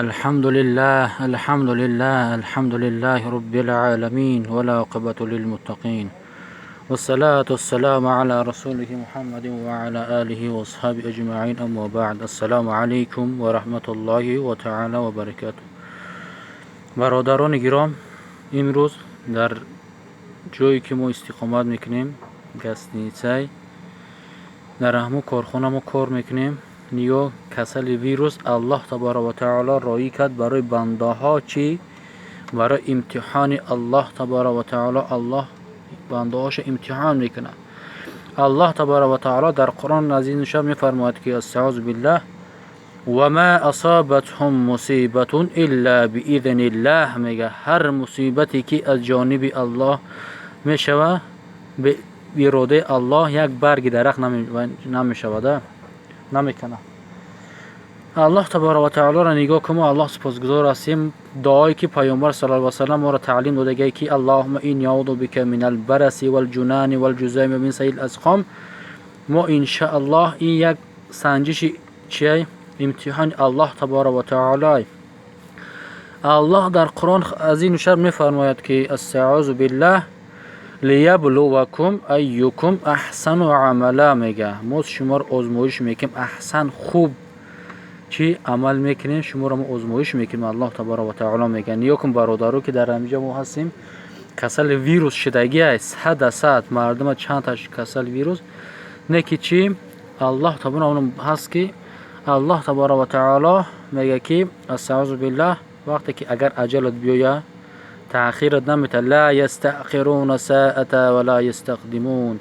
الحمد لله الحمد لله رب العالمين ولا عقبة للمتقين والصلاة والسلام على رسوله محمد وعلى آله وأصحابه أجمعين أما بعد السلام عليكم ورحمة الله وتعالى وبركاته. برادران گرام، امروز در جایی که ما استقامت میکنیم گستنیچه در همون کارخانه ما کار میکنیم، نیا کسل ویروس الله تبارک و تعالی رایی کرد برای بنده ها چی؟ برای امتحان الله تبارک و تعالی. الله بنده هاش امتحان میکنه. الله تبارک و تعالی در قرآن عزیز نشان میفرماید که استعاذ بالله و ما اصابتهم مصیبت الا باذن الله، میگه هر مصیبتی که از جانب الله میشوه به اراده الله یک برگ درخت نمیشود، نمیکنه. الله تبارک و تعالی را نگاه کنیم. الله سپاسگزار هستیم. دعایی که پیامبر صلی الله علیه و سلم ما را تعلیم داده که اللهم این اعوذ بک من البرص والجنان والجذام من سیء الاسقام. ما ان شاء الله این یک سنجش چیه؟ امتحان الله تبارک و تعالی. الله در قرآن از این نشان میفرماید که استعاذ بالله لیبلوکم ایکم احسن عملا، میگه ما شما را آزمایش میکنیم احسن خوب چی عمل میکنیم، شما را ما آزمایش میکنیم. الله تبارک و تعالی میگه نیاکم برادرو که در اینجا ما هستیم کسل ویروس شدگی است 100 مردم چند تا کسل ویروس نه که چی الله تبارک هست که الله تبارک و تعالی میگه که استعوذ بالله وقتی که اگر اجلت بیاید تأخیرت نمیده، لا یستأخرون ساعة ولا یستقدمون.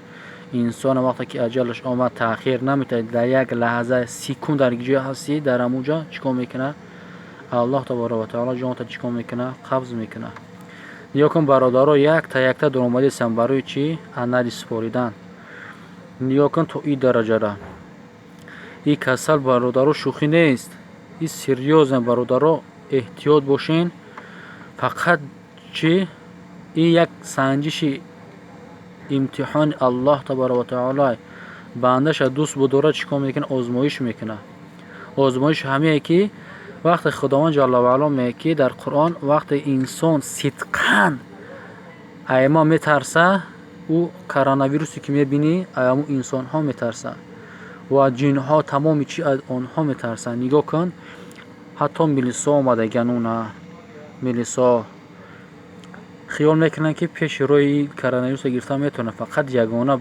انسان وقتی که اجلش آمد تأخیر نمیده، در یک لحظه سکوند در جای هستی در همونجا چیکار میکنه؟ الله تبارک و تعالی جانت چیکار میکنه؟ قبض میکنه. نیاکن برادرها یک تا در اومده سن برای چی؟ انالی سپاریدن. نیاکن تو این درجه را این کسل برادرها شوخی نیست، این سریوز برادرها، احتیاط باشین. فقط چی؟ این یک سنجش امتحان الله تبارک و تعالی بندش دوست بداره چیکار میکنه؟ آزمایش میکنه. آزمایش همه که وقت خداوند جل و علا میگه در قرآن وقت انسان صدقاً ایما میترسه او کرونا ویروسی که میبینی ایما انسان ها میترسه و جن ها تمامی چی از آنها میترسن. نگاه کن حتی ملیسا آمده گنونه ملیسا خیال میکنن که پیش روی کرونا ویروس گرفتن میتونه فقط یگانه